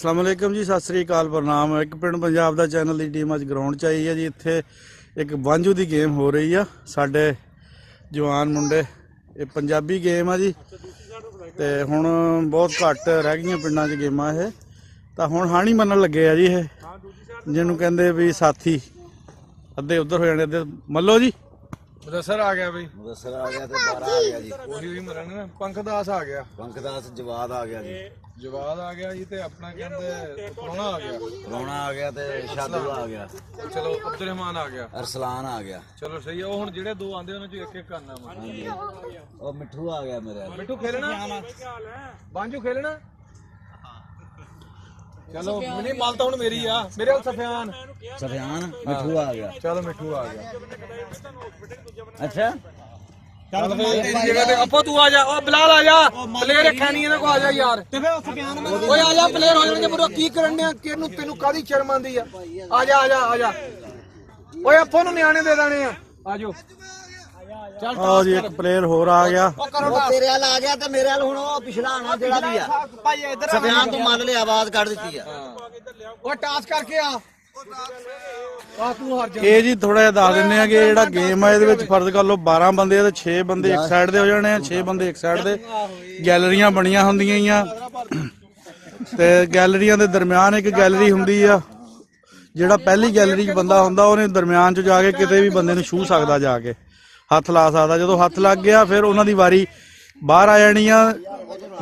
अस्सलाम वालेकुम जी, सत श्री अकाल, प्रणाम। एक पिंड पंजाब दा चैनल की टीम अज ग्राउंड च आई है जी। इत्थे एक वांझू की गेम हो रही है। साडे जवान मुंडे, ये पंजाबी गेम है जी, तो हुण बहुत घट रह गई पिंडां च गेमां। ये तो हुण हाणी मनन लगे आ जी। ये जिन्हों कहंदे भी साथी अद्धे उधर हो जाने, अद्धे मल्लो जी। मुदस्सर आ गया भाई, मुदस्सर आ गया ते 12 आ गया जी। ਉਹੀ ਮਰਨ ਨਾ। ਪੰਖਦਾਸ ਆ ਗਿਆ, पंखदास जवाद आ गया जी। ਜਵਾਦ ਆ ਗਿਆ ਜੀ, ਤੇ ਆਪਣਾ ਕਹਿੰਦੇ ਪ੍ਰਾਹੁਣਾ ਆ ਗਿਆ, रोना आ गया ते शादू आ गया, ਚਲੋ ਅਬਦੁਰ ਰਹਿਮਾਨ ਆ ਗਿਆ, अरसलान आ गया। ਚਲੋ ਸਹੀ ਆ। ਉਹ ਹੁਣ ਜਿਹੜੇ ਦੋ ਆਂਦੇ ਉਹਨਾਂ ਚੋਂ ਇੱਕ ਇੱਕ ਕਰਨਾ ਵਾ। हाँ जी, और मिठू आ गया मेरे वाल। ਮਿੱਠੂ ਖੇਲਣਾ, ਬਾਂਝੂ ਖੇਲਣਾ। ਚਲੋ ਮਿਨੀ ਮਾਲ ਤਾਂ ਹੁਣ ਮੇਰੀ ਆ, ਮੇਰੇ ਕੋਲ ਸਫਿਆਨ। सफियान मिठू आ गया। ਚਲੋ ਮਿੱਠੂ ਆ ਗਿਆ। अच्छा ਚੱਲ ਫੇ ਤੇਰੀ ਜਗ੍ਹਾ ਤੇ ਆਪੋ ਤੂੰ ਆ ਜਾ। ਉਹ ਬਿਲਾਲ ਆ ਜਾ, ਪਲੇਅਰ ਰੱਖਿਆ ਨਹੀਂ ਇਹਨਾਂ ਕੋ। ਆ ਜਾ ਯਾਰ, ਓਏ ਆ ਜਾ, ਪਲੇਅਰ ਹੋ ਜਾਣਗੇ। ਬਰੋ ਕੀ ਕਰਨ ਡਿਆ? ਕਿਹਨੂੰ ਤੈਨੂੰ ਕਾਹਦੀ ਸ਼ਰਮ ਆਂਦੀ ਆ? ਆ ਜਾ ਆ ਜਾ ਆ ਜਾ। ਓਏ ਆਪੋ ਨੂੰ ਨਿਆਣੇ ਦੇ ਦੇਣੇ ਆ। ਆ ਜਾਓ ਚੱਲ। आओ जी, एक प्लेयर होर आ गया। वो तेरे वाल आ गया ते मेरे वाल हुण ओ पिछला आना जेड़ा भी आ सफियान तो मान ले आवाज काट दी है। ਓਏ ਟਾਸ ਕਰਕੇ ਆ। ਆ ਤੂੰ ਹਾਰ ਜਾ। ਇਹ ਜੀ ਥੋੜਾ ਜਿਹਾ ਦੱਸ ਦਿੰਦੇ ਆ ਕਿ ਜਿਹੜਾ ਗੇਮ ਆ ਇਹਦੇ ਵਿੱਚ ਫਰਜ਼ ਕਰ ਲਓ 12 ਬੰਦੇ ਆ ਤੇ 6 ਬੰਦੇ ਇੱਕ ਸਾਈਡ ਦੇ ਹੋ ਜਾਣੇ ਆ, 6 ਬੰਦੇ ਇੱਕ ਸਾਈਡ ਦੇ। ਗੈਲਰੀਆਂ ਬਣੀਆਂ ਹੁੰਦੀਆਂ ਆ ਤੇ ਗੈਲਰੀਆਂ ਦੇ ਦਰਮਿਆਨ ਇੱਕ ਗੈਲਰੀ ਹੁੰਦੀ ਆ। ਜਿਹੜਾ ਪਹਿਲੀ ਗੈਲਰੀ 'ਚ ਬੰਦਾ ਹੁੰਦਾ ਉਹਨੇ ਦਰਮਿਆਨ 'ਚ ਜਾ ਕੇ ਕਿਤੇ ਵੀ ਬੰਦੇ ਨੂੰ ਛੂਹ ਸਕਦਾ, ਜਾ ਕੇ ਹੱਥ ਲਾ ਸਕਦਾ। ਜਦੋਂ ਹੱਥ ਲੱਗ ਗਿਆ ਫਿਰ ਉਹਨਾਂ ਦੀ ਵਾਰੀ ਬਾਹਰ ਆ ਜਾਣੀ ਆ।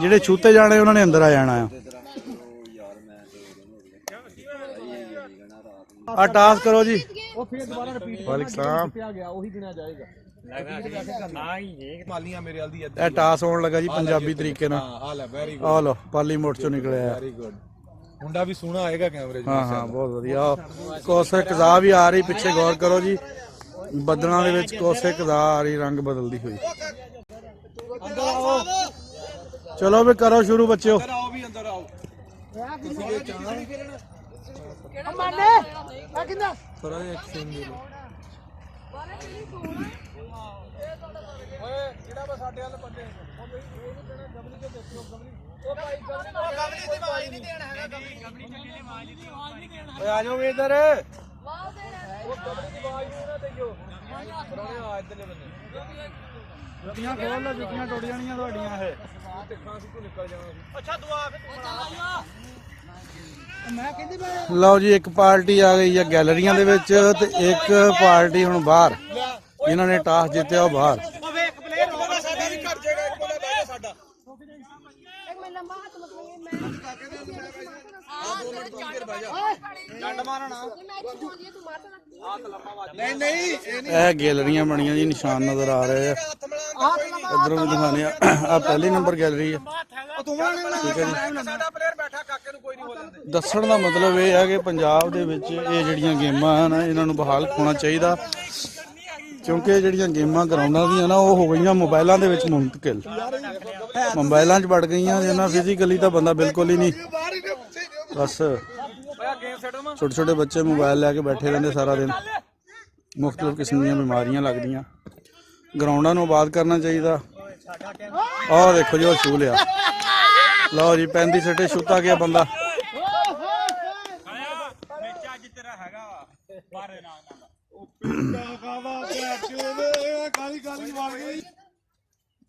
ਜਿਹੜੇ ਛੂਤੇ ਜਾਣੇ ਉਹਨਾਂ ਨੇ ਅੰਦਰ ਆ ਜਾਣਾ ਆ। ਆ ਟਾਸ ਕਰੋ ਜੀ। ਉਹ ਫੇਰ ਦੁਬਾਰਾ ਰਿਪੀਟ ਵਾਲੇਕੁਮ ਸਲਾਮ। ਪਿਆ ਗਿਆ, ਉਹੀ ਗਿਣਿਆ ਜਾਏਗਾ। ਮਾਲੀਆਂ ਮੇਰੇ ਵਾਲ ਦੀ ਇਹ ਟਾਸ ਹੋਣ ਲੱਗਾ ਜੀ ਪੰਜਾਬੀ ਤਰੀਕੇ ਨਾਲ। ਹਾਂ, ਆ ਲੈ, ਵੈਰੀ ਗੁੱਡ, ਆ ਲੋ ਪਾਲੀ ਮੋਟ ਚੋਂ ਨਿਕਲਿਆ। Very good. ਮੁੰਡਾ ਵੀ ਸੋਹਣਾ ਆਏਗਾ ਕੈਮਰੇ 'ਚ। ਹਾਂ ਹਾਂ, ਬਹੁਤ ਵਧੀਆ। ਕੋਸੇ ਕਜ਼ਾ ਵੀ ਆ ਰਹੀ ਪਿੱਛੇ, ਗੌਰ ਕਰੋ ਜੀ। ਬੱਦਲਾਂ ਦੇ ਵਿੱਚ ਕੋਸੇ ਕਜ਼ਾ ਆ ਰਹੀ, ਰੰਗ ਬਦਲਦੀ ਹੋਈ। ਚਲੋ ਵੀ ਕਰੋ ਸ਼ੁਰੂ ਬੱਚਿਓ। ਆਓ ਵੀ ਅੰਦਰ ਆਓ। ਥੋੜਾ ਜਿਹਾ ਐਕਸ਼ਨ ਦੇ ਲਓ। ਓਏ ਜਿਹੜਾ ਵਾ ਸਾਡੇ ਵੱਲ ਬੰਦੇ, ਉਹ ਇਹਨੂੰ ਕਹਿਣਾ ਗਬਲੀ ਤੇ ਦੇਖਿਓ। ਗਬਲੀ, ਉਹ ਭਾਈ ਗਬਲੀ ਦੀ ਆਵਾਜ਼ ਨਹੀਂ ਦੇਣਾ ਹੈਗਾ। ਗਬਲੀ ਚੱਲੀ ਦੀ ਆਵਾਜ਼ ਨਹੀਂ ਦੇਣਾ। ਓਏ ਆ ਜਾਓ ਵੀ ਇੱਧਰ। ਉਹ ਗਬਲੀ ਦੀ ਆਵਾਜ਼ ਨਹੀਂ ਨਾ ਦੇਈਓ। ਪਰੋਣੇ ਆ ਇੱਧਰਲੇ ਬੰਦੇ। ਜੁੱਤੀਆਂ ਖੋਲ ਲਓ, ਜੁੱਤੀਆਂ ਟੁੱਟ ਜਾਣੀਆਂ ਤੁਹਾਡੀਆਂ। ਇਹ ਤੇ ਖਾਂਸੀ ਤੋਂ ਨਿਕਲ ਜਾਣਾ ਸੀ। ਅੱਛਾ ਦੁਆ ਮੈਂ ਕਹਿੰਦੀ ਲਓ ਜੀ, ਇੱਕ ਪਾਰਟੀ ਆ ਗਈ ਹੈ ਗੈਲਰੀਆਂ ਦੇ ਵਿੱਚ ਤੇ ਇੱਕ ਪਾਰਟੀ ਹੁਣ ਬਾਹਰ। ਇਹਨਾਂ ਨੇ ਟਾਸ ਜਿੱਤਿਆ ਉਹ ਬਾਹਰ। ਉਹ ਵੇਖ ਪਲੇਅਰ ਹੋਗਾ ਸਾਡਾ ਵੀ ਘਟ ਜਾਏਗਾ। ਇੱਕ ਬੰਦਾ ਬਹਿ ਜਾ ਸਾਡਾ। ਇੱਕ ਮਿੰਟ ਲੰਮਾ ਹੱਥ ਮਤਲਬ ਮੈਂ ਡੰਡ ਮਾਰਨਾ। ਨਹੀਂ ਨਹੀਂ ਇਹ ਗੈਲਰੀਆਂ ਬਣੀਆਂ ਜੀ, ਨਿਸ਼ਾਨ ਨਜ਼ਰ ਆ ਰਹੇ ਆ। ਇਧਰੋਂ ਵੀ ਦਿਖਾਣੇ ਆ। ਆ ਪਹਿਲੀ ਨੰਬਰ ਗੈਲਰੀ ਆ। ਠੀਕ ਹੈ ਜੀ। ਸਾਡਾ ਪਲੇਅਰ ਬੈਠਾ, ਕਾਕੇ ਨੂੰ ਕੋਈ ਨਹੀਂ ਹੋ ਜਾਂਦੇ। ਦੱਸਣ ਦਾ ਮਤਲਬ ਇਹ ਹੈ ਕਿ ਪੰਜਾਬ ਦੇ ਵਿੱਚ ਇਹ ਜਿਹੜੀਆਂ ਗੇਮਾਂ ਹਨ ਇਹਨਾਂ ਨੂੰ ਬਹਾਲ ਹੋਣਾ ਚਾਹੀਦਾ, ਕਿਉਂਕਿ ਜਿਹੜੀਆਂ ਗੇਮਾਂ ਗਰਾਊਂਡਾਂ ਦੀਆਂ ਨਾ ਉਹ ਹੋ ਗਈਆਂ ਮੋਬਾਈਲਾਂ ਦੇ ਵਿੱਚ ਮੁੰਤਕਿਲ। ਮੋਬਾਈਲਾਂ 'ਚ ਵੜ ਗਈਆਂ ਇਹਨਾਂ। ਫਿਜ਼ੀਕਲੀ ਤਾਂ ਬੰਦਾ ਬਿਲਕੁਲ ਹੀ ਨਹੀਂ, ਬਸ ਛੋਟੇ ਛੋਟੇ ਬੱਚੇ ਮੋਬਾਈਲ ਲੈ ਕੇ ਬੈਠੇ ਰਹਿੰਦੇ ਸਾਰਾ ਦਿਨ। ਮੁਖਤਲਿਫ ਕਿਸਮ ਦੀਆਂ ਬਿਮਾਰੀਆਂ ਲੱਗਦੀਆਂ। ਗਰਾਊਂਡਾਂ ਨੂੰ ਆਬਾਦ ਕਰਨਾ ਚਾਹੀਦਾ। ਆਹ ਦੇਖੋ ਜੀ, ਉਹ ਛੂ ਲਿਆ। ਲਓ ਜੀ, 35 ਸੱਟੇ ਛੂਤਾ ਗਿਆ ਬੰਦਾ।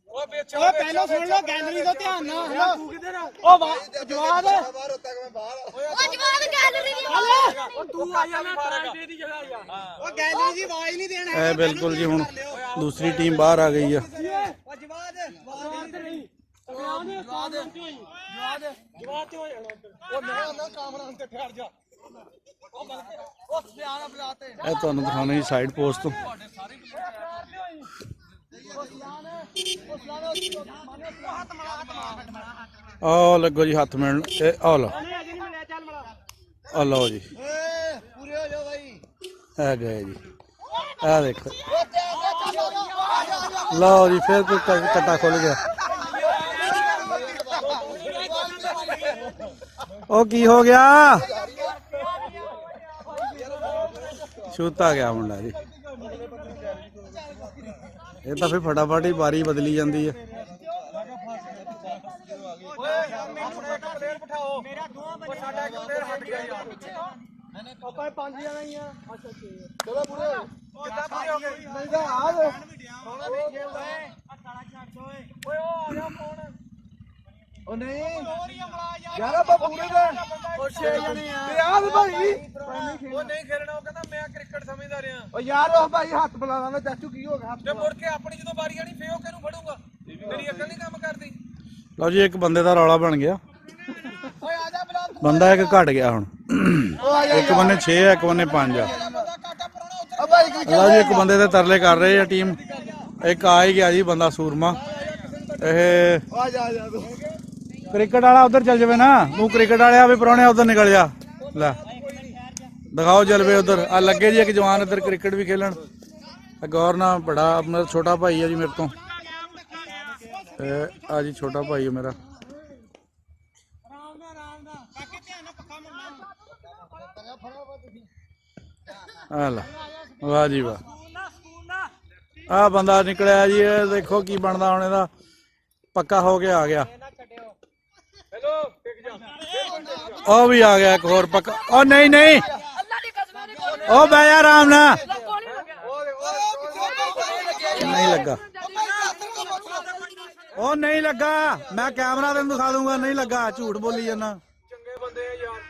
ਓਏ ਪਹਿਲਾਂ ਸੁਣ ਲਓ ਗੈਲਰੀ ਤੋਂ ਧਿਆਨ ਨਾਲ। ਤੂੰ ਕਿੱਧਰ ਆ? ਉਹ ਜਵਾਦ ਬਾਹਰ ਹੁੰਦਾ ਕਿ ਮੈਂ ਬਾਹਰ ਉਹ ਜਵਾਦ ਗੈਲਰੀ ਦੀ ਉਹ ਤੂੰ ਆ ਜਾ, ਮੈਂ ਟਰਾਂਡੇ ਦੀ ਜਗ੍ਹਾ ਆ। ਉਹ ਗੈਲਰੀ ਦੀ ਆਵਾਜ਼ ਨਹੀਂ ਦੇਣਾ। ਇਹ ਬਿਲਕੁਲ ਜੀ, ਹੁਣ ਦੂਸਰੀ ਟੀਮ ਬਾਹਰ ਆ ਗਈ ਆ। ਉਹ ਜਵਾਦ ਨਹੀਂ ਜਵਾਦ ਜਵਾਦ ਹੋ ਜਾਣਾ। ਉਹ ਮੈਂ ਆਂਦਾ ਕਾਮਰਾਨ ਤੇ ਠਹਿਰ ਜਾ। ਉਹ ਬਲਕੇ ਉਹ ਸਿਆਣਾ ਬੁਲਾਤੇ। ਇਹ ਤੁਹਾਨੂੰ ਦਿਖਾਉਣਾ ਜੀ ਸਾਈਡ ਪੋਸਟ ਤੋਂ। ਆਹ ਲੱਗੋ ਜੀ ਹੱਥ ਮਿਲਣ। ਇਹ ਆ ਲਓ, ਆ ਲਓ ਜੀ। ਪੂਰੇ ਹੋ ਜਾਓ ਬਾਈ। ਇਹ ਗਏ ਜੀ, ਇਹ ਦੇਖੋ। ਲਓ ਜੀ, ਫਿਰ ਕੋਈ ਕੱਟਾ ਖੁੱਲ ਗਿਆ। ਉਹ ਕੀ ਹੋ ਗਿਆ? ਛੂਤਾ ਗਿਆ ਮੁੰਡਾ ਜੀ। ਇਹ ਤਾਂ ਫਿਰ ਫਟਾਫਟ ਹੀ ਬਾਰੀ ਬਦਲੀ ਜਾਂਦੀ ਹੈ। ਪਲੇਅਰ ਬਿਠਾਓ। ਮੇਰਾ ਦੋਵਾਂ ਬੰਦੇ ਸਾਡਾ ਇੱਕ ਪਲੇਅਰ ਹਟ ਗਿਆ ਯਾਰ ਆਪਾਂ 5 ਜਣਾ ਹੀ ਆ ਅੱਛਾ ਚਲੋ ਪੂਰੇ ਕਿੱਦਾਂ ਪੂਰੇ ਹੋ ਗਏ ਨਹੀਂ ਤਾਂ ਆ ਵੇ ਸੋਣਾ ਨਹੀਂ ਖੇਲਦਾ ਓਏ ਉਹ ਆ ਗਿਆ ਫੋਨ ਉਹ ਨਹੀਂ ਯਾਰ ਆਪਾਂ ਪੂਰੇ ਦੇ ਉਹ 6 ਜਣੇ ਆ ਤੇ ਆ ਵੀ ਭਾਈ ਉਹ ਨਹੀਂ ਖੇਲਣਾ ਉਹ ਕਹਿੰਦਾ ਮੈਂ ਕ੍ਰਿਕਟ ਸਮਝਦਾ ਰਿਹਾ ਉਹ ਯਾਰ ਉਹ ਭਾਈ ਹੱਥ ਬੁਲਾਣਾ ਨਾ ਚਾਚੂ ਕੀ ਹੋ ਗਿਆ ਤੇ ਮੁੜ ਕੇ ਆਪਣੀ ਜਦੋਂ ਵਾਰੀ ਆਣੀ ਫੇਰ ਉਹ ਕਿਹਨੂੰ ਫੜੂਗਾ ਮੇਰੀ ਅਕਲ ਨਹੀਂ ਕੰਮ ਕਰਦੀ ਲਓ ਜੀ ਇੱਕ ਬੰਦੇ ਦਾ ਰੌਲਾ ਬਣ ਗਿਆ ਓਏ ਆ ਜਾ ਬਲਾ ਬੰਦਾ ਇੱਕ ਘਟ ਗਿਆ ਹੁਣ ਇੱਕ ਬੰਨੇ 6 ਆ ਇੱਕ ਬੰਨੇ 5 ਆ ਲਓ ਜੀ ਇੱਕ ਬੰਦੇ ਦੇ ਤਰਲੇ ਕਰ ਰਹੇ ਆ ਟੀਮ ਇੱਕ ਆ ਹੀ ਗਿਆ ਜੀ ਬੰਦਾ ਸੂਰਮਾ ਇਹ ਆ ਜਾ ਤੂੰ ਕ੍ਰਿਕਟ ਵਾਲਾ ਉਧਰ ਚੱਲ ਜਾਵੇ ਨਾ ਤੂੰ ਕ੍ਰਿਕਟ ਵਾਲਿਆ ਵੀ ਪਰੌਣੇ ਉਧਰ ਨਿਕਲ ਜਾ ਲੈ ਦਿਖਾਓ ਜਲਵੇ ਉਧਰ ਆ ਲੱਗੇ ਜੀ ਇੱਕ ਜਵਾਨ ਇੱਧਰ ਕ੍ਰਿਕਟ ਵੀ ਖੇਲਣ ਗੌਰ ਨਾ ਬੜਾ ਮੇਰਾ ਛੋਟਾ ਭਾਈ ਹੈ ਜੀ ਮੇਰੇ ਤੋਂ ਆ ਜੀ ਛੋਟਾ ਭਾਈ ਹੈ ਮੇਰਾ ਆ ਲੈ ਵਾਹ ਜੀ ਵਾਹ ਆ ਬੰਦਾ ਨਿਕਲਿਆ ਜੀ ਇਹ ਦੇਖੋ ਕੀ ਬਣਦਾ ਹੁਣ ਇਹਦਾ ਪੱਕਾ ਹੋ ਕੇ ਆ ਗਿਆ ਉਹ ਵੀ ਆ ਗਿਆ ਇੱਕ ਹੋਰ ਪੱਕਾ ਉਹ ਨਹੀਂ ਨਹੀਂ ਉਹ ਬੈ ਯਾਰ ਆਰਾਮ ਨਾਲ ਨਹੀਂ ਲੱਗਾ ਉਹ ਨਹੀਂ ਲੱਗਾ ਮੈਂ ਕੈਮਰਾ ਤੈਨੂੰ ਦਿਖਾ ਦੂੰਗਾ ਨਹੀਂ ਲੱਗਾ ਝੂਠ ਬੋਲੀ ਜਾਂਦਾ ਚੰਗੇ ਬੰਦੇ ਆ ਯਾਰ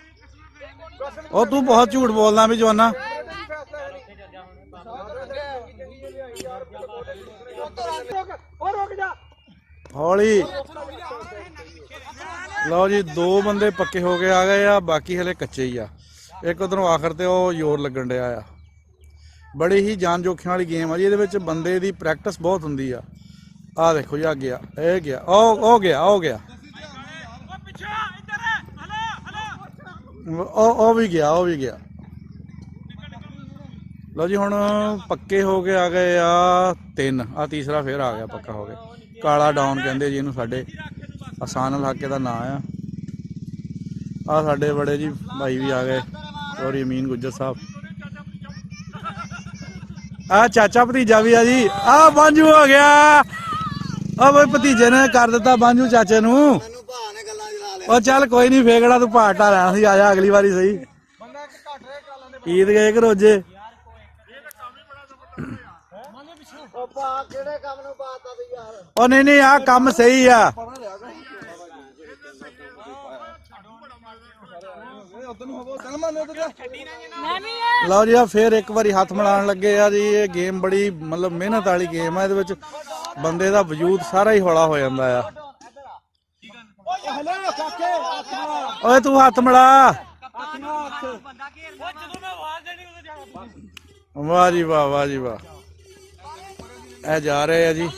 ਉਹ ਤੂੰ ਬਹੁਤ ਝੂਠ ਬੋਲਦਾ ਵੀ ਜਵਾਨਾ ਉਹ ਰੁਕ ਜਾ ਹੌਲੀ ਲਓ ਜੀ ਦੋ ਬੰਦੇ ਪੱਕੇ ਹੋ ਕੇ ਆ ਗਏ ਆ ਬਾਕੀ ਹਲੇ ਕੱਚੇ ਹੀ ਆ ਇੱਕ ਉਧਰੋਂ ਆਖਰ ਤੇ ਉਹ ਜ਼ੋਰ ਲੱਗਣ ਡਿਆ ਆ ਬੜੀ ਹੀ ਜਾਨ ਜੋਖਿਆਂ ਵਾਲੀ ਗੇਮ ਆ ਜੀ ਇਹਦੇ ਵਿੱਚ ਬੰਦੇ ਦੀ ਪ੍ਰੈਕਟਿਸ ਬਹੁਤ ਹੁੰਦੀ ਆ ਆਹ ਦੇਖੋ ਜੀ ਆ ਗਿਆ ਇਹ ਗਿਆ ਉਹ ਗਿਆ ਉਹ ਗਿਆ ਉਹ ਵੀ ਗਿਆ ਉਹ ਵੀ ਗਿਆ ਲਓ ਜੀ ਹੁਣ ਪੱਕੇ ਹੋ ਕੇ ਆ ਗਏ ਆ 3 ਆ ਤੀਸਰਾ ਫੇਰ ਆ ਗਿਆ ਪੱਕਾ ਹੋ ਗਿਆ ਕਾਲਾ ਡਾਊਨ ਕਹਿੰਦੇ ਜੀ ਇਹਨੂੰ ਸਾਡੇ ਆਸਾਨ ਇਲਾਕੇ ਦਾ ਨਾਂ ਆ ਸਾਡੇ ਬੜੇ ਜੀ ਭਾਈ ਵੀ ਆ ਗਏ ਔਰ ਯਮੀਨ ਗੁੱਜਰ ਸਾਹਿਬ ਆ ਚਾਚਾ ਭਤੀਜਾ ਵੀ ਆ ਜੀ ਆ ਬਾਂਝੂ ਹੋ ਗਿਆ ਆ ਬਈ ਭਤੀਜੇ ਨੇ ਕਰ ਦਿੱਤਾ ਬਾਂਝੂ ਚਾਚੇ ਨੂੰ ਮੈਨੂੰ ਭਾ ਨੇ ਗੱਲਾਂ ਜਲਾ ਲਿਆ ਉਹ ਚੱਲ ਕੋਈ ਨਹੀਂ ਫੇਕੜਾ ਤੂੰ ਭਾਟਾ ਲੈਣਾ ਸੀ ਆ ਜਾ ਅਗਲੀ ਵਾਰੀ ਸਹੀ ਬੰਦਾ ਇੱਕ ਘੱਟ ਰਿਹਾ ਕਾਲਾਂ ਦੇ ਈਦ ਗਏ ਕਿ ਰੋਜੇ ਉਹ ਭਾ ਕਿਹੜੇ ਕੰਮ ਨੂੰ ਪਾਤਾ ਤੇ ਯਾਰ ਉਹ ਨਹੀਂ ਨਹੀਂ ਆ ਕੰਮ ਸਹੀ ਆ ਲਓ ਜੀ ਆ ਫੇਰ ਇੱਕ ਵਾਰੀ ਹੱਥ ਮਿਲਾਉਣ ਲੱਗੇ ਆ ਜੀ ਇਹ ਗੇਮ ਬੜੀ ਮਤਲਬ ਮਿਹਨਤ ਵਾਲੀ ਗੇਮ ਆ ਇਹਦੇ ਵਿੱਚ ਬੰਦੇ ਦਾ ਵਜੂਦ ਸਾਰਾ ਹੀ ਹੌਲਾ ਹੋ ਜਾਂਦਾ ਆ ਓਏ ਤੂੰ ਹੱਥ ਮਿਲਾ ਵਾਹ ਜੀ ਵਾਹ ਵਾਹ ਜੀ ਵਾਹ ਇਹ ਜਾ ਰਹੇ ਆ ਜੀ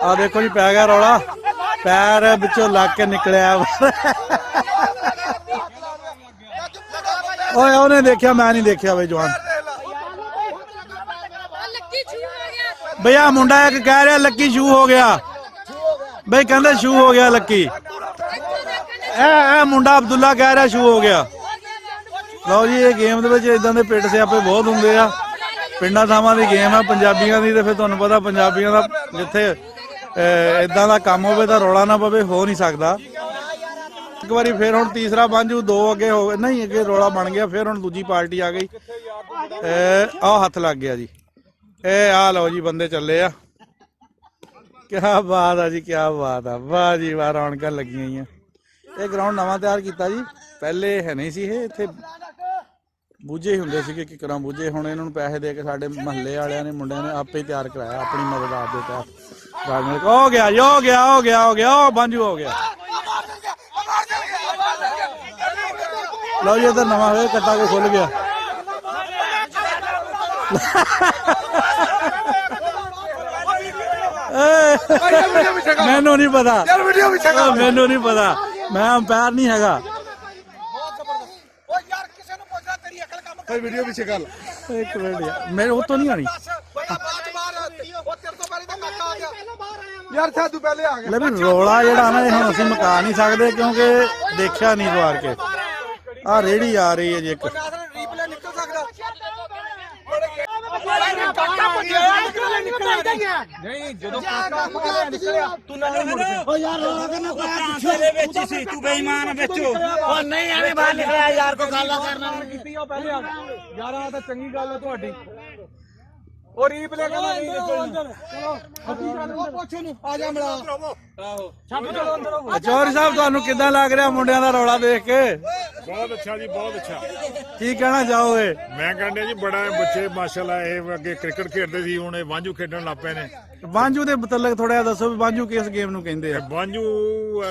ਆ ਦੇਖੋ ਜੀ ਪੈ ਗਿਆ ਰੌਲਾ ਪੈਰ ਵਿੱਚੋਂ ਲੱਗ ਕੇ ਨਿਕਲਿਆ ਓਏ ਉਹਨੇ ਦੇਖਿਆ ਮੈਂ ਨਹੀਂ ਦੇਖਿਆ ਬਈ ਜਵਾਨ ਭਈਆ ਮੁੰਡਾ ਇੱਕ ਕਹਿ ਰਿਹਾ ਲੱਕੀ ਸ਼ੂ ਹੋ ਗਿਆ ਬਈ ਕਹਿੰਦੇ ਸ਼ੂ ਹੋ ਗਿਆ ਲੱਕੀ ਇਹ ਮੁੰਡਾ ਅਬਦੁੱਲਾ ਕਹਿ ਰਿਹਾ ਸ਼ੂ ਹੋ ਗਿਆ ਲਓ ਜੀ ਇਹ ਗੇਮ ਦੇ ਵਿੱਚ ਇਦਾਂ ਦੇ ਪਿੰਡ ਸਿਆਪੇ ਬਹੁਤ ਹੁੰਦੇ ਆ ਪਿੰਡਾਂ ਥਾਵਾਂ ਦੀ ਗੇਮ ਆ ਪੰਜਾਬੀਆਂ ਦੀ ਤੇ ਫਿਰ ਤੁਹਾਨੂੰ ਪਤਾ ਪੰਜਾਬੀਆਂ ਦਾ ਜਿੱਥੇ ਇਦਾਂ ਦਾ ਕੰਮ ਹੋਵੇ ਤਾਂ ਰੌਲਾ ਨਾ ਪਵੇ ਹੋ ਨਹੀਂ ਸਕਦਾ ਇੱਕ ਵਾਰੀ ਫਿਰ ਹੁਣ ਤੀਸਰਾ ਬਾਂਝੂ ਦੋ ਅੱਗੇ ਹੋ ਗਏ ਨਹੀਂ ਅੱਗੇ ਰੌਲਾ ਬਣ ਗਿਆ ਫਿਰ ਹੁਣ ਦੂਜੀ ਪਾਰਟੀ ਆ ਗਈ ਆਹ ਹੱਥ ਲੱਗ ਗਿਆ ਜੀ ਇਹ ਆ ਲਓ ਜੀ ਬੰਦੇ ਚੱਲੇ ਆ ਕਿਆ ਬਾਤ ਆ ਜੀ ਕਿਆ ਬਾਤ ਆ ਵਾਹ ਜੀ ਵਾਹ ਰੌਣਕਾਂ ਲੱਗੀਆਂ ਹੋਈਆਂ ਇਹ ਗਰਾਊਂਡ ਨਵਾਂ ਤਿਆਰ ਕੀਤਾ ਜੀ ਪਹਿਲੇ ਹੈ ਨਹੀਂ ਸੀ ਇਹ ਇੱਥੇ ਬੂਝੇ ਹੀ ਹੁੰਦੇ ਸੀਗੇ ਕਿ ਕਰਾਂ ਬੂਝੇ ਹੁਣ ਇਹਨਾਂ ਨੂੰ ਪੈਸੇ ਦੇ ਕੇ ਸਾਡੇ ਮਹੱਲੇ ਵਾਲਿਆਂ ਨੇ ਮੁੰਡਿਆਂ ਨੇ ਆਪੇ ਹੀ ਤਿਆਰ ਕਰਾਇਆ ਆਪਣੀ ਮਦਦ ਆਪ ਦੇ ਤਹਿਤ ਹੋ ਗਿਆ ਜੀ ਹੋ ਗਿਆ ਹੋ ਗਿਆ ਹੋ ਗਿਆ ਉਹ ਬਾਂਝੂ ਹੋ ਗਿਆ ਲਓ ਜੀ ਇੱਧਰ ਨਵਾਂ ਹੋਇਆ ਕੱਟਾ ਕੇ ਖੁੱਲ ਗਿਆ ਮੈਨੂੰ ਨਹੀਂ ਪਤਾ ਮੈਨੂੰ ਨਹੀਂ ਪਤਾ ਮੈਂ ਅੰਪਾਇਰ ਨਹੀਂ ਹੈਗਾ ਵੀਡੀਓ ਪਿੱਛੇ ਗੱਲ ਇੱਕ ਮਿੰਟ ਯਾਰ ਮੇਰੇ ਉਹ ਤੋਂ ਨਹੀਂ ਆਣੀ ਯਾਰ ਸਾਧੂ ਪਹਿਲੇ ਆ ਗਿਆ ਲੈ ਵੀ ਰੋਲਾ ਜਿਹੜਾ ਨਾ ਇਹ ਹੁਣ ਅਸੀਂ ਮੁਕਾ ਨਹੀਂ ਸਕਦੇ ਕਿਉਂਕਿ ਦੇਖਿਆ ਨਹੀਂ ਦੁਆਰ ਕੇ ਆ ਰੇੜੀ ਆ ਰਹੀ ਹੈ ਜੀ ਇੱਕ ਰੀਪਲੇ ਨਿਕਲ ਸਕਦਾ ਨਹੀਂ ਜਦੋਂ ਕਾਕਾ ਨਿਕਲਿਆ ਤੂੰ ਨਾਲ ਮੁੜ ਓ ਯਾਰ ਰੋਣਾ ਕਰਨਾ ਤੇਰੇ ਵਿੱਚ ਸੀ ਤੂੰ ਬੇਈਮਾਨ ਵਿੱਚੋਂ ਓ ਨਹੀਂ ਐਵੇਂ ਬਾਹਰ ਨਿਕਲਿਆ ਯਾਰ ਕੋਈ ਗੱਲ ਨਾ ਕਰਨਾ ਕੀਤੀ ਉਹ ਪਹਿਲੇ ਯਾਰ ਆ ਤਾਂ ਚੰਗੀ ਗੱਲ ਹੈ ਤੁਹਾਡੀ ਉਹ ਰੀਪਲੇ ਕਰਨਾ ਨਹੀਂ ਚਲੋ ਉਹ ਪੁੱਛ ਨੂੰ ਆ ਜਾ ਮਿਲਾ ਆਹੋ ਛੱਡ ਚਲੋ ਅੰਦਰ ਚੌਧਰੀ ਸਾਹਿਬ ਤੁਹਾਨੂੰ ਕਿੱਦਾਂ ਲੱਗ ਰਿਹਾ ਮੁੰਡਿਆਂ ਦਾ ਰੌਲਾ ਦੇਖ ਕੇ? ਬਹੁਤ ਅੱਛਾ ਜੀ, ਬਹੁਤ ਅੱਛਾ। ਕੀ ਕਹਿਣਾ ਚਾਹੋਗੇ? ਮੈਂ ਕਹਿੰਦਾ ਜੀ ਬੜਾ ਬੱਚੇ ਮਾਸ਼ਾਅੱਲਾ ਇਹ ਅੱਗੇ ਕ੍ਰਿਕਟ ਖੇਡਦੇ ਸੀ, ਹੁਣ ਇਹ ਵਾਂਝੂ ਖੇਡਣ ਲੱਗ ਪਏ ਨੇ। ਵਾਂਝੂ ਦੇ ਮਤਲਬ ਥੋੜਾ ਜਿਹਾ ਦੱਸੋ ਵੀ ਵਾਂਝੂ ਕਿਸ ਗੇਮ ਨੂੰ ਕਹਿੰਦੇ ਆ? ਵਾਂਝੂ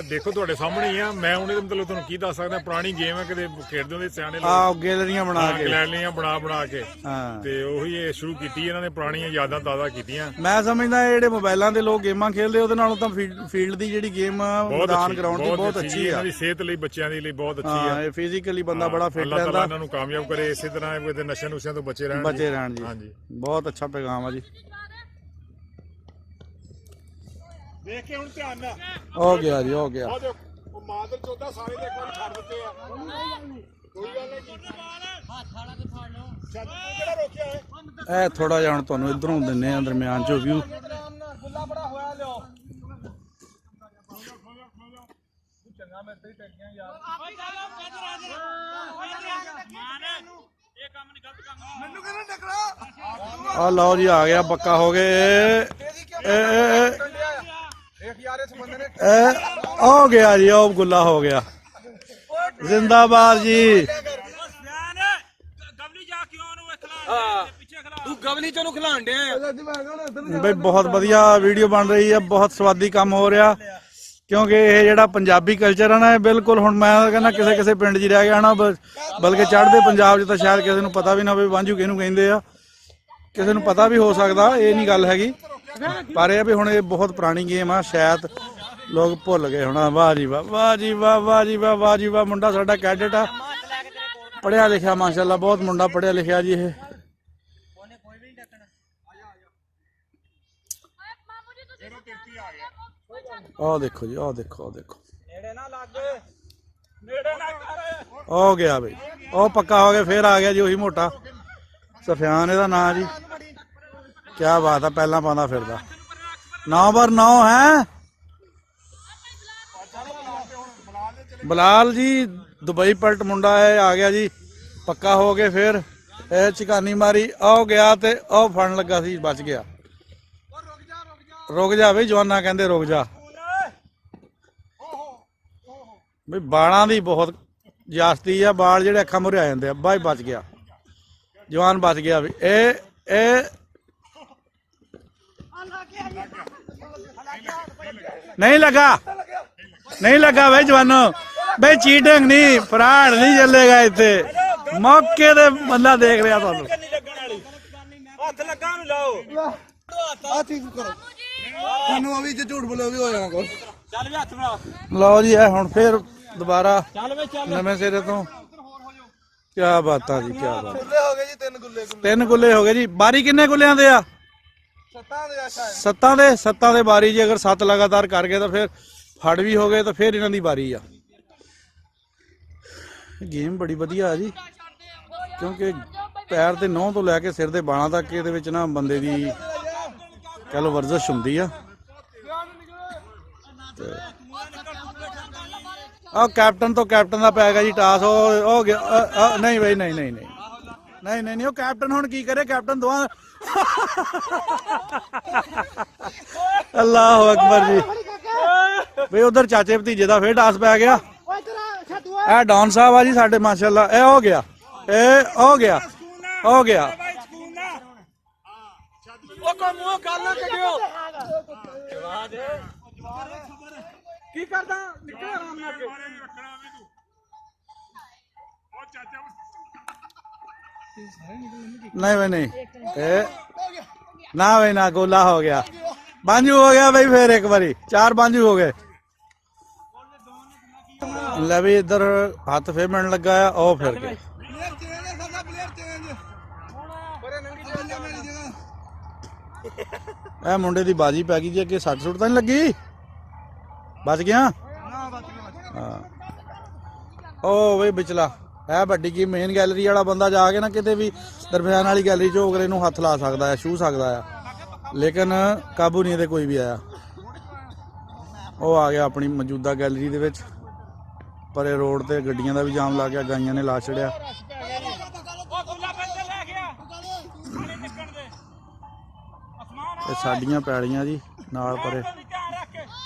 ਦੇਖੋ ਤੁਹਾਡੇ ਸਾਹਮਣੇ ਹੀ ਆ, ਮੈਂ ਉਹਨੇ ਦੇ ਮਤਲਬ ਤੁਹਾਨੂੰ ਕੀ ਦੱਸ ਸਕਦਾ, ਪੁਰਾਣੀ ਗੇਮ ਹੈ, ਕਿਤੇ ਖੇਡਦੇ ਹੁੰਦੇ ਸਿਆਣੇ ਆਹ ਗੈਲਰੀਆਂ ਬਣਾ ਕੇ, ਗੈਲਰੀਆਂ ਬਣਾ ਕੇ ਹਾਂ, ਤੇ ਉਹੀ ਇਹ ਸ਼ੁਰੂ ਕੀਤੀ ਇਹਨਾਂ ਨੇ, ਪੁਰਾਣੀਆਂ ਯਾਦਾਂ ਤਾਜ਼ਾ ਕੀਤੀਆਂ। ਮੈਂ ਸਮਝਦਾ ਇਹ ਜਿਹੜੇ ਮੋਬਾਈਲਾਂ ਦੇ ਲੋਕ ਗੇਮਾਂ ਖੇਡਦੇ ਉਹਦੇ ਨਾਲੋਂ ਤਾਂ ਫੀਲਡ ਦੀ ਜਿਹੜੀ ਗੇਮ ਮੈਦਾਨ ਗਰਾਊਂਡ ਦੀ ਬਹੁਤ ਅੱਛੀ ਆ। ਇਹਨਾਂ ਦੀ ਸਿਹਤ ਲਈ, ਬੱਚਿਆਂ ਦੀ ਲਈ ਬਹੁਤ ਅੱਛੀ ਆ। ਹਾਂ, ਇਹ ਫਿਜ਼ੀਕਲੀ ਬੰਦਾ ਬੜਾ ਫਿੱਟ ਅੱਲਾਹ ਤਾਲਾ ਰਹਿੰਦਾ, ਇਹਨਾਂ ਨੂੰ ਕਾਮਯਾਬ ਕਰੇ, ਇਸੇ ਤਰ੍ਹਾਂ ਇਹ ਨਸ਼ੇ ਨੁਸ਼ਿਆਂ ਤੋਂ ਬਚੇ ਰਹਿਣ ਜੀ। ਹਾਂਜੀ, ਬਹੁਤ ਅੱਛਾ ਪੈਗਾਮ ਆ ਜੀ। ਦੇਖ ਕੇ ਹੁਣ ਧਿਆਨ ਨਾਲ ਹੋ ਗਿਆ ਜੀ, ਹੋ ਗਿਆ। ਉਹ ਮਾਦਰ ਚੋਦਾ ਸਾਰੇ ਦੇ ਇੱਕ ਵਾਰ ਛੱਡ ਦਿੱਤੇ ਆ, ਕੋਈ ਗੱਲ ਨਹੀਂ। ਛੱਡ ਤੂੰ ਕਿਹੜਾ ਰੋਕਿਆ ਹੈ? ਇਹ ਥੋੜਾ ਜਿਹਾ ਹੁਣ ਤੁਹਾਨੂੰ ਇਧਰੋਂ ਦਿੰਨੇ ਆ ਦਰਮਿਆਨ ਚੋਂ ਵਿਊ। ਗੁੱਲਾ ਬੜਾ ਹੋਇਆ ਲਿਓ ਚੰਗਾ ਮੇਰੇ ਤੇ ਟੈਗੀਆਂ ਯਾਰ ਮੈਨੂੰ ਕਹਿੰਦਾ ਟਕਰਾ ਆ ਲਓ ਜੀ, ਆ ਗਿਆ, ਪੱਕਾ ਹੋ ਗਏ। ਦੇਖ ਯਾਰ ਇਸ ਬੰਦੇ ਨੇ ਹੋ ਗਿਆ ਜੀ, ਉਹ ਗੁੱਲਾ ਹੋ ਗਿਆ। ਜ਼ਿੰਦਾਬਾਦ ਜੀ। ਤੂੰ ਗਵਲੀ ਚੋਂ ਖਿਲਾਣ ਦੇ ਬਈ ਬਹੁਤ ਵਧੀਆ ਵੀਡੀਓ ਬਣ ਰਹੀ ਹੈ, ਬਹੁਤ ਸਵਾਦੀ ਕੰਮ ਹੋ ਰਿਹਾ, ਕਿਉਂਕਿ ਇਹ ਜਿਹੜਾ ਪੰਜਾਬੀ ਕਲਚਰ ਹੈ ਨਾ, ਇਹ ਬਿਲਕੁਲ ਹੁਣ ਮੈਂ ਕਹਿੰਦਾ ਕਿਸੇ ਪਿੰਡ 'ਚ ਰਹਿ ਗਿਆ ਨਾ, ਬਲਕਿ ਚੜ੍ਹਦੇ ਪੰਜਾਬ 'ਚ ਤਾਂ ਸ਼ਾਇਦ ਕਿਸੇ ਨੂੰ ਪਤਾ ਵੀ ਨਾ ਹੋਵੇ ਵਾਂਝੂ ਕਿਹਨੂੰ ਕਹਿੰਦੇ ਆ। ਕਿਸੇ ਨੂੰ ਪਤਾ ਵੀ ਹੋ ਸਕਦਾ, ਇਹ ਨਹੀਂ ਗੱਲ ਹੈਗੀ, ਪਰ ਇਹ ਵੀ ਹੁਣ ਇਹ ਬਹੁਤ ਪੁਰਾਣੀ ਗੇਮ ਆ, ਸ਼ਾਇਦ ਲੋਕ ਭੁੱਲ ਗਏ ਹੋਣਾ। ਵਾਹ ਜੀ ਵਾਹ, ਵਾਹ ਜੀ ਵਾਹ, ਵਾਹ ਜੀ ਵਾਹ, ਵਾਹ ਜੀ ਵਾਹ। ਮੁੰਡਾ ਸਾਡਾ ਕੈਡਟ ਆ, ਪੜ੍ਹਿਆ ਲਿਖਿਆ ਮਾਸ਼ਾਅੱਲਾ, ਬਹੁਤ ਮੁੰਡਾ ਪੜ੍ਹਿਆ ਲਿਖਿਆ ਜੀ। ਇਹ ਆਹ ਦੇਖੋ ਜੀ, ਆਹ ਦੇਖੋ, ਆਹ ਦੇਖੋ, ਨੇੜੇ ਨਾ ਲੱਗ, ਨੇੜੇ ਨਾ ਕਰ। ਹੋ ਗਿਆ ਬਈ, ਉਹ ਪੱਕਾ ਹੋ ਗਿਆ। ਫੇਰ ਆ ਗਿਆ ਜੀ ਉਹੀ ਮੋਟਾ ਸਫਿਆਨ ਇਹਦਾ ਨਾਂ ਜੀ। ਕਿਆ ਬਾਤ ਆ, ਪਹਿਲਾਂ ਪਾਉਂਦਾ ਫਿਰਦਾ। 9/9 ਹੈ ਬਲਾਲ ਜੀ, ਦੁਬਈ ਪਲਟ ਮੁੰਡਾ ਹੈ, ਆ ਗਿਆ ਜੀ, ਪੱਕਾ ਹੋ ਗਏ। ਫੇਰ ਇਹ ਚਿਕਾਨੀ ਮਾਰੀ, ਆਹ ਗਿਆ ਤੇ ਉਹ ਫੜਨ ਲੱਗਾ ਸੀ, ਬਚ ਗਿਆ। ਰੁਕ ਜਾ ਬਈ, ਜਵਾਨਾ ਕਹਿੰਦੇ ਰੁਕ ਜਾ ਬਈ। ਬਾਲਾਂ ਦੀ ਬਹੁਤ ਜਾਸਤੀ ਆ, ਬਾਲ ਜਿਹੜੇ ਅੱਖਾਂ ਮੁਰੇ ਆ ਜਾਂਦੇ ਆ। ਬਾਈ ਬਚ ਗਿਆ, ਜਵਾਨ ਬਚ ਗਿਆ ਵੀ। ਇਹ ਨਹੀਂ ਲੱਗਾ ਬਈ ਜਵਾਨੋ, ਬਈ ਚੀਟਿੰਗ ਨਹੀਂ, ਫਰਾਡ ਨਹੀਂ ਚੱਲੇਗਾ ਇੱਥੇ। ਮੌਕੇ ਤੇ ਬੰਦਾ ਦੇਖ ਰਿਹਾ ਤੁਹਾਨੂੰ। ਹੱਥ ਲੱਗਾ ਨੂੰ ਲਾਓ, ਆ ਠੀਕ ਕਰੋ ਤੁਹਾਨੂੰ, ਅਭੀ ਜੇ ਝੂਠ ਬੋਲੇ ਵੀ ਹੋ ਜਾਣਾ ਕੁਝ। ਚੱਲ ਵੀ ਹੱਥ ਬਣਾ। ਲਓ ਜੀ, ਇਹ ਹੁਣ ਫੇਰ ਦੁਬਾਰਾ ਚੱਲ ਵੇ ਚੱਲ, ਨਵੇਂ ਸਿਰੇ ਤੋਂ। ਕਿਆ ਬਾਤਾਂ ਜੀ, ਕਿਆ ਬਾਤ। ਗੁੱਲੇ ਹੋ ਗਏ ਜੀ, 3 ਗੁੱਲੇ 3 ਗੁੱਲੇ ਹੋ ਗਏ ਜੀ। ਬਾਰੀ ਕਿੰਨੇ ਗੁੱਲਿਆਂ ਦੇ ਆ? 7 ਦੇ ਆਸ਼ਾ 7 ਦੇ ਬਾਰੀ ਜੀ। ਅਗਰ 7 ਲਗਾਤਾਰ ਕਰ ਗਏ ਤਾਂ ਫਿਰ ਫੜ ਵੀ ਹੋ ਗਏ, ਤਾਂ ਫਿਰ ਇਹਨਾਂ ਦੀ ਬਾਰੀ ਆ। ਗੇਮ ਬੜੀ ਵਧੀਆ ਆ ਜੀ, ਕਿਉਂਕਿ ਪੈਰ ਤੇ ਨਹੁੰ ਤੋਂ ਲੈ ਕੇ ਸਿਰ ਦੇ ਬਾਲਾਂ ਤੱਕ ਇਹਦੇ ਵਿੱਚ ਨਾ ਬੰਦੇ ਦੀ ਕਹਿ ਲਓ ਵਰਜ਼ਿਸ਼ ਹੁੰਦੀ ਆ। ਆਹ ਕੈਪਟਨ ਤੋਂ ਕੈਪਟਨ ਦਾ ਪੈ ਗਿਆ ਜੀ ਟਾਸ। ਹੋ ਗਿਆ। ਨਹੀਂ ਬਈ, ਨਹੀਂ, ਉਹ ਕੈਪਟਨ ਹੁਣ ਕੀ ਕਰੇ? ਕੈਪਟਨ ਦੋਵਾਂ ਅੱਲਾਹੁ ਅਕਬਰ ਜੀ। ਬਈ ਉਧਰ ਚਾਚੇ ਭਤੀਜੇ ਦਾ ਫੇਰ ਟਾਸ ਪੈ ਗਿਆ। ਇਹ ਡੌਨ ਸਾਹਿਬ ਆ ਜੀ ਸਾਡੇ ਮਾਸ਼ਾਅੱਲਾ। ਇਹ ਹੋ ਗਿਆ, ਉਹ ਕੋ ਮੂੰਹ ਕਰ ਨਾ ਕੱਢਿਓ। ਕੀ ਕਰਦਾ? ਨਿਕਲ ਆਰਾਮ ਨਾਲ ਕੇ। ਨਹੀਂ ਬਈ, ਨਹੀਂ ਨਾ ਬਈ, ਨਾ ਗੋਲਾ ਹੋ ਗਿਆ, ਬਾਂਝੂ ਹੋ ਗਿਆ ਬਈ। ਫੇਰ ਇੱਕ ਵਾਰੀ 4 ਬਾਂਝੂ ਹੋ ਗਏ। ਲੈ ਵੀ ਇੱਧਰ ਹੱਥ ਫੇਰ ਮਿਲਣ ਲੱਗਾ ਆ, ਉਹ ਫਿਰ ਗਿਆ। ਇਹ ਮੁੰਡੇ ਦੀ ਬਾਜੀ ਪੈ ਗਈ ਜੀ, ਅੱਗੇ 60 ਸੁੱਟ ਤਾਂ ਨਹੀਂ ਲੱਗੀ? ਬਚ ਗਿਆ। ਹਾਂ, ਉਹ ਬਈ ਵਿਚਲਾ ਇਹ ਵੱਡੀ ਕੀ ਮੇਨ ਗੈਲਰੀ ਵਾਲਾ ਬੰਦਾ ਜਾ ਕੇ ਨਾ ਕਿਤੇ ਵੀ ਦਰਮਿਆਨ ਵਾਲੀ ਗੈਲਰੀ 'ਚ ਅਗਲੇ ਨੂੰ ਹੱਥ ਲਾ ਸਕਦਾ ਹੈ, ਛੂਹ ਸਕਦਾ ਆ। ਲੇਕਿਨ ਕਾਬੂ ਨਹੀਂ ਇਹਦੇ ਕੋਈ ਵੀ ਆਇਆ। ਉਹ ਆ ਗਿਆ ਆਪਣੀ ਮੌਜੂਦਾ ਗੈਲਰੀ ਦੇ ਵਿੱਚ, ਪਰੇ ਰੋਡ ਤੇ ਗੱਡੀਆਂ ਦਾ ਵੀ ਜਾਮ ਲੱਗ ਗਿਆ, ਗਾਈਆਂ ਨੇ ਲਾ ਛੜਿਆ। ਇਹ ਸਾਡੀਆਂ ਪੈੜੀਆਂ ਜੀ ਨਾਲ ਪਰੇ,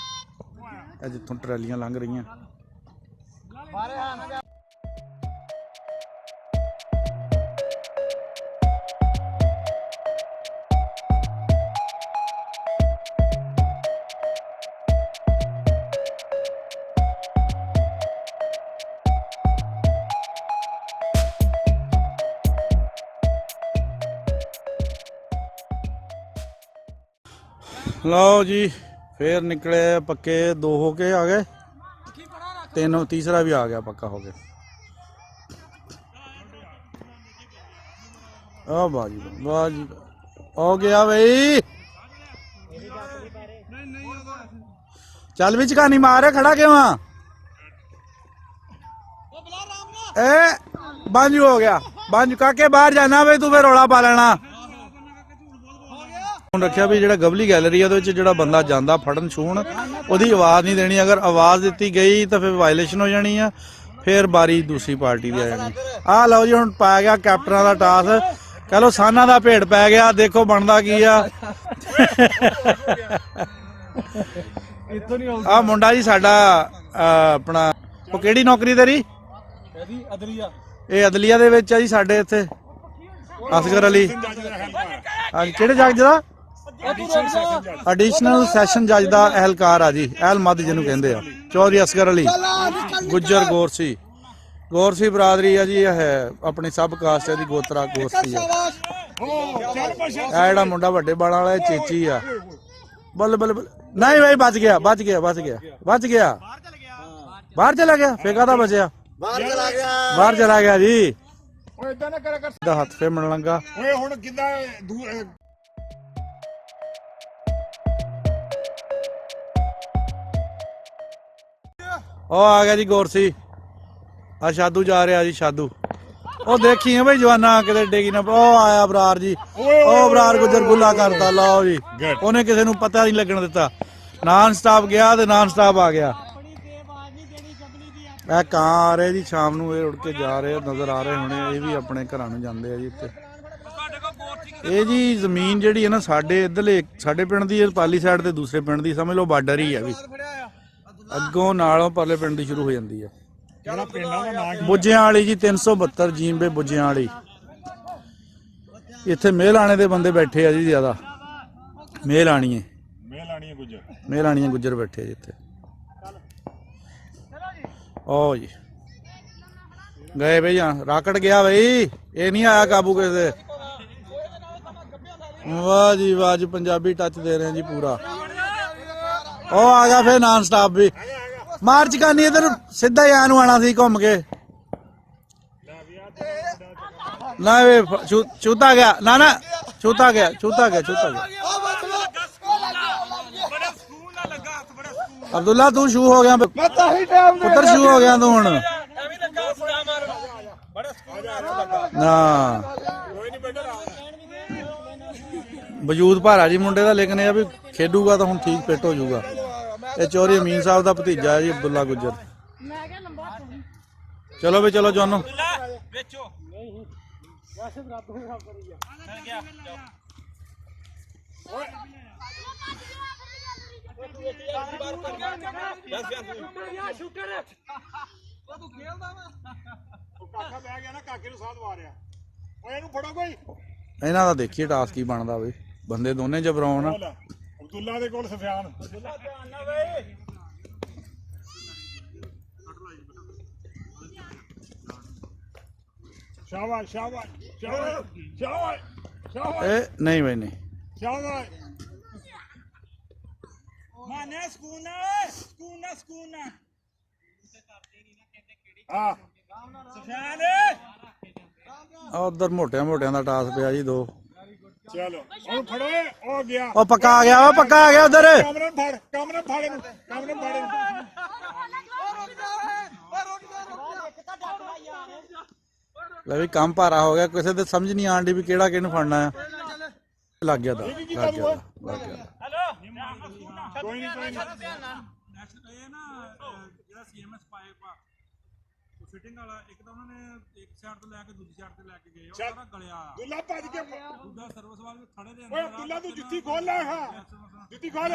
ਇਹ ਜਿੱਥੋਂ ਟਰਾਲੀਆਂ ਲੰਘ ਰਹੀਆਂ। ਲਓ ਜੀ ਫੇਰ ਨਿਕਲੇ ਪੱਕੇ, 2 ਹੋ ਕੇ ਆ ਗਏ, 3 ਤੀਸਰਾ ਵੀ ਆ ਗਿਆ ਪੱਕਾ ਹੋ ਗਿਆ। ਆ ਬਾਜੀ ਬਾਜੀ ਹੋ ਗਿਆ ਬਈ। ਚੱਲ ਵਿੱਚ ਕਹਾਣੀ ਮਾਰ, ਖੜਾ ਕਿਉਂ ਆ? ए बांजू हो गया, बांजू काके बाहर जाना बई, तू फिर रौला पा लेना। ਹੁਣ ਰੱਖਿਆ ਵੀ ਜਿਹੜਾ ਗਵਲੀ ਗੈਲਰੀ ਆ ਉਹਦੇ ਵਿੱਚ ਜਿਹੜਾ ਬੰਦਾ ਜਾਂਦਾ ਫੜਨ ਛੂਣ, ਉਹਦੀ ਆਵਾਜ਼ ਨਹੀਂ ਦੇਣੀ। ਅਗਰ ਆਵਾਜ਼ ਦਿੱਤੀ ਗਈ ਤਾਂ ਫਿਰ ਵਾਇਲੇਸ਼ਨ ਹੋ ਜਾਣੀ ਆ, ਫਿਰ ਬਾਰੀ ਦੂਸਰੀ ਪਾਰਟੀ ਦੀ ਆ ਜਾਣੀ। ਆਹ ਲਓ ਜੀ ਹੁਣ ਪੈ ਗਿਆ ਕੈਪਟਨਾਂ ਦਾ ਟਾਸ, ਕਹ ਲੋ ਸਾਨਾ ਦਾ ਭੇਡ ਪੈ ਗਿਆ। ਦੇਖੋ ਬਣਦਾ ਕੀ ਆ। ਆ ਮੁੰਡਾ ਜੀ ਸਾਡਾ ਆਪਣਾ, ਉਹ ਕਿਹੜੀ ਨੌਕਰੀ ਤੇਰੀ? ਇਹ ਅਦਲੀਆ ਦੇ ਵਿੱਚ ਆ ਜੀ ਸਾਡੇ ਇੱਥੇ, ਅਸਗਰ ਅਲੀ। ਹਾਂਜੀ ਕਿਹੜੇ ਜੱਜ ਦਾ? ਐਡੀਸ਼ਨਲ ਸੈਸ਼ਨ ਜੱਜ ਦਾ ਅਹਿਲਕਾਰ ਆ ਜੀ, ਅਹਿਲਮਦ ਜਿਹਨੂੰ ਕਹਿੰਦੇ ਆ। ਚੌਧਰੀ ਅਸਗਰ ਅਲੀ ਗੁੱਜਰ ਗੋਰਸੀ ਬਰਾਦਰੀ ਆ ਜੀ। ਇਹ ਹੈ ਆਪਣੀ ਸਬ ਕਾਸਟ ਦੀ ਗੋਤਰਾ ਗੋਰਸੀ ਆ। ਇਹ ਜਿਹੜਾ ਮੁੰਡਾ ਵੱਡੇ ਬਾਲਾਂ ਵਾਲਾ ਚੇਚੀ ਆ। ਬੱਲ ਬੱਲ ਬੱਲ, ਨਹੀਂ ਬਈ ਬਚ ਗਿਆ ਬਾਹਰ ਚਲਾ ਗਿਆ। ਫੇਕਾ ਤਾਂ ਬਚਿਆ, ਬਾਹਰ ਚਲਾ ਗਿਆ ਜੀ। ਦਾ ਹੱਥ ਫੇ ਮਣ ਲੰਗਾ। ਓਏ ਹੁਣ ਕਿੱਦਾਂ ਉਹ ਆ ਗਿਆ ਜੀ ਗੋਰਸੀ। ਆ ਸ਼ਾਦੂ ਜਾ ਰਿਹਾ ਜੀ, ਸ਼ਾਦੂ। ਉਹ ਦੇਖੀ ਬਈ ਜਵਾਨਾ ਕਿਤੇ ਡੇਗੀ ਨਾ। ਉਹ ਆਇਆ ਬਰਾਰ ਜੀ, ਉਹ ਬਰਾਰ ਗੁੱਜਰ ਗੁੱਲਾ ਕਰਤਾ। ਲਓ ਜੀ ਉਹਨੇ ਕਿਸੇ ਨੂੰ ਪਤਾ ਨਹੀਂ ਲੱਗਣ ਦਿੱਤਾ। ਨਾਨ ਸਟਾਪ ਗਿਆ ਤੇ ਨਾਨ ਸਟਾਪ ਆ ਗਿਆ। ਇਹ ਕਾਂ ਆ ਰਹੇ ਜੀ ਸ਼ਾਮ ਨੂੰ, ਇਹ ਉੜ ਕੇ ਜਾ ਰਹੇ ਨਜ਼ਰ ਆ ਰਹੇ ਹੋਣੇ। ਇਹ ਵੀ ਆਪਣੇ ਘਰਾਂ ਨੂੰ ਜਾਂਦੇ ਆ ਜੀ ਉੱਤੇ। ਇਹ ਜੀ ਜ਼ਮੀਨ ਜਿਹੜੀ ਹੈ ਨਾ ਸਾਡੇ ਇੱਧਰਲੇ, ਸਾਡੇ ਪਿੰਡ ਦੀ ਪਾਲੀ ਸਾਈਡ ਤੇ ਦੂਸਰੇ ਪਿੰਡ ਦੀ, ਸਮਝ ਲਓ ਬਾਰਡਰ ਹੀ ਹੈ ਵੀ। ਅੱਗੋਂ ਨਾਲੋਂ ਪਰਲੇ ਪਿੰਡ ਦੀ ਸ਼ੁਰੂ ਹੋ ਜਾਂਦੀ ਹੈ। ਬੁੱਜਿਆਂ ਵਾਲੀ ਜੀ 372 ਜੀਂਬੇ ਬੁੱਜਿਆਂ ਵਾਲੀ। ਇੱਥੇ ਮਹਿਲਾਣੇ ਦੇ ਬੰਦੇ ਬੈਠੇ ਆ ਜੀ ਜ਼ਿਆਦਾ। ਮਹਿਲਾਣੀਏ ਗੁੱਜਰ ਬੈਠੇ ਆ ਜੀ ਇੱਥੇ। ਓ ਜੀ ਗਏ ਬਈ, ਰਾਕਟ ਗਿਆ ਬਈ, ਇਹ ਨਹੀਂ ਆਇਆ ਕਾਬੂ ਕਿਸੇ। ਵਾਹ ਜੀ ਵਾਹ ਜੀ, ਪੰਜਾਬੀ ਟੱਚ ਦੇ ਰਹੇ ਜੀ ਪੂਰਾ। ਉਹ ਆ ਗਿਆ ਫੇਰ ਨਾਨ ਸਟਾਪ ਵੀ। ਮਾਰਚ ਕਰਨੀ ਇਧਰ ਸਿੱਧਾ ਹੀ ਨੂੰ ਆਣਾ ਸੀ ਘੁੰਮ ਕੇ। ਨਾ ਵੇ ਚੂਤਾ ਗਿਆ, ਨਾ ਚੂਤਾ ਗਿਆ। ਅਬਦੁੱਲਾ ਤੂੰ ਸ਼ੂ ਹੋ ਗਿਆ ਪੁੱਤਰ, ਸ਼ੂ ਹੋ ਗਿਆ ਤੂੰ ਹੁਣ। ਨਾ ਵਜੂਦ ਭਾਰਾ ਜੀ ਮੁੰਡੇ ਦਾ, ਲੇਕਿਨ ਇਹ ਵੀ ਖੇਡੂਗਾ ਤਾਂ ਹੁਣ ਠੀਕ ਫਿੱਟ ਹੋ ਜਾਊਗਾ। ਇਹ ਚੌਧਰੀ ਅਮੀਨ ਸਾਹਿਬ ਦਾ ਭਤੀਜਾ ਹੈ ਜੀ, ਅਬਦੁੱਲਾ ਗੁੱਜਰ। ਚਲੋ ਵੀ ਚਲੋ ਜੋਨੋ। ਇਹਨਾਂ ਦਾ ਦੇਖੀਏ ਟਾਸ ਕੀ ਬਣਦਾ ਬਈ। ਬੰਦੇ ਦੋਨੇ ਜਬਰਾਉਣ ਆ। ਅਬਦੁੱਲਾ ਦੇ ਕੋਲ ਸਫਿਆਨ। ਸ਼ਾਬਾਸ਼ ਸ਼ਾਬਾਸ਼ ਸ਼ਾਬਾਸ਼ ਸ਼ਾਬਾਸ਼। ਇਹ ਨਹੀਂ ਬਈ ਨਹੀਂ। ਸ਼ਾਬਾਸ਼ ਮਾਨੇ ਸਕੂਨ ਆ ਸਫਿਆਨ। ਉਧਰ ਮੋਟਿਆਂ ਦਾ ਟਾਸ ਪਿਆ ਜੀ 2। ਚਲੋ ਹੁਣ ਫੜੋ। ਉਹ ਗਿਆ, ਉਹ ਪੱਕਾ ਆ ਗਿਆ, ਉਹ ਪੱਕਾ ਆ ਗਿਆ ਉਧਰ। ਕਮਰੇ ਫੜ ਇਹਨੂੰ। ਲੈ ਵੀ ਕੰਮ ਭਾਰਾ ਹੋ ਗਿਆ, ਕਿਸੇ ਦੇ ਸਮਝ ਨਹੀਂ ਆਣ ਦੀ ਵੀ ਕਿਹੜਾ ਕਿਹਨੂੰ ਫੜਨਾ ਆ। ਲੱਗ ਗਿਆ ਦਾ ਲੱਗ ਗਿਆ ਦਾ, ਲੱਗ ਗਿਆ ਦਾ। ਕੋਈ ਨਹੀਂ ਇਹ ਨਾ ਜਿਹੜਾ ਸੀਐਮਐਸ ਪਾਈਪ ਆ ਉਹ ਫਿਟਿੰਗ ਵਾਲਾ ਇੱਕ ਤਾਂ ਉਹਨਾਂ ਨੇ ਇੱਕ ਸਾਈਡ ਤੋਂ ਲੈ ਕੇ ਦੂਜੀ ਸਾਈਡ ਤੇ ਲੈ ਕੇ ਗਏ ਉਹ ਸਾਰਾ ਗਲਿਆ ਆ ਦੁੱਲਾ ਭੱਜ ਕੇ ਦੂਜਾ ਸਰਵਿਸ ਵਾਲੇ ਖੜੇ ਦੇ ਓਏ ਦੁੱਲਾ ਤੂੰ ਜੁੱਤੀ ਖੋਲ ਲੈ ਹਾਂ ਜੁੱਤੀ ਖੋਲ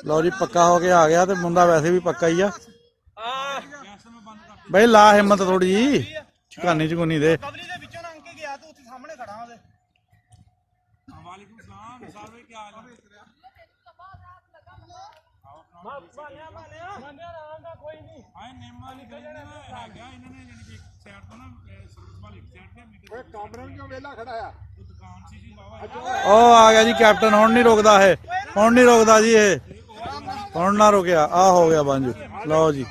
ਲਓ ਜੀ ਪੱਕਾ ਹੋ ਕੇ ਆ ਗਿਆ ਤੇ ਮੁੰਡਾ ਵੈਸੇ ਵੀ ਪੱਕਾ ਹੀ ਆ ਗੈਸ ਮੈਂ ਬੰਦ ਕਰ ਬਈ ਲਾ ਹਿੰਮਤ ਥੋੜੀ ਜੀ ਚਕਾਨੀ ਚਕੂਨੀ ਦੇ ਕਬਰੀ ਦੇ ਵਿੱਚੋਂ ਲੰਘ ਕੇ ਗਿਆ ਤੂੰ ਉੱਥੇ ਸਾਹਮਣੇ ਖੜਾ ਉਹਦੇ ਵਾਲੇਕੁਮ ਸਲਾਮ ਨਿਸਾਰ ਭਾਈ ਕੀ ਹਾਲ ਹੈ ਆਏ ਨੇਮਾ ਵਾਲੀ ਗਲੀ ਨੇ ਹੈਗਾ ਇਹਨਾਂ ਨੇ ਜਾਨੀ ਕਿ ਇੱਕ ਸਾਈਡ ਤੋਂ ਨਾ ਸਰਵਿਸ ਵਾਲੀ ਇੱਕ ਸਾਈਡ ਤੇ ਮੀਟਰ ਓਏ ਕਾਮਰਨ ਕਿਉਂ ਵੇਲਾ ਖੜਾ ਆ ਉਹ ਦੁਕਾਨ ਸੀ ਜੀ ਬਾਵਾ ਉਹ ਆ ਗਿਆ ਜੀ ਕੈਪਟਨ ਹੁਣ ਨਹੀਂ ਰੁਕਦਾ ਇਹ ਹੁਣ ਨਹੀਂ ਰੁਕਦਾ ਜੀ ਇਹ ਹੁਣ ਨਾ ਰੁਕਿਆ ਆ ਹੋ ਗਿਆ ਬੰਜ ਲਓ ਜੀ